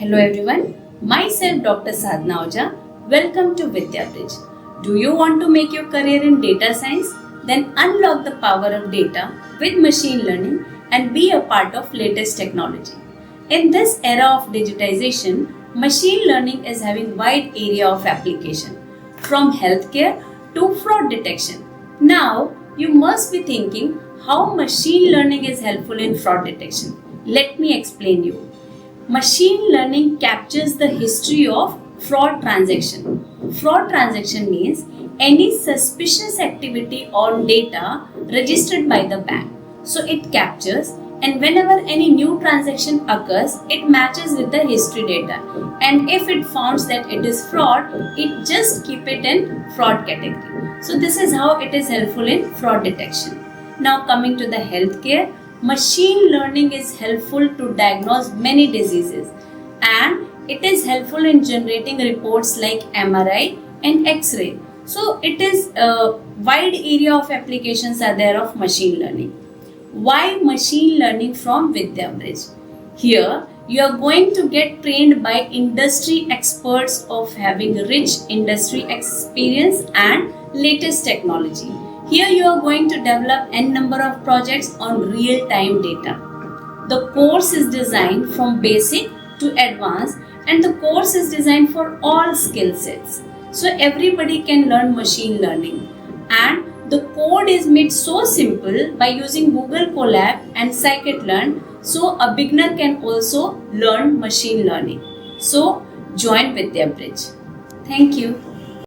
Hello everyone, myself Dr. Sadhna Oja. Welcome to VidyaBridge. Do you want to make your career in data science? Then unlock the power of data with machine learning and be a part of latest technology. In this era of digitization, machine learning is having wide area of application from healthcare to fraud detection. Now, you must be thinking how machine learning is helpful in fraud detection. Let me explain you. Machine learning captures the history of fraud transaction. Fraud transaction means any suspicious activity on data registered by the bank. So it captures, and whenever any new transaction occurs, it matches with the history data. And if it finds that it is fraud, it just keep it in fraud category. So this is how it is helpful in fraud detection. Now coming to the healthcare, machine learning is helpful to diagnose many diseases, and it is helpful in generating reports like MRI and X-ray. So it is a wide area of applications are there of machine learning. Why machine learning from VidyaBridge? Here you are going to get trained by industry experts of having rich industry experience and latest technology. Here you are going to develop n number of projects on real-time data. The course is designed from basic to advanced, and the course is designed for all skill sets. So everybody can learn machine learning, and the code is made so simple by using Google Colab and Scikit-learn, so a beginner can also learn machine learning. So join VidyaBridge. Thank you.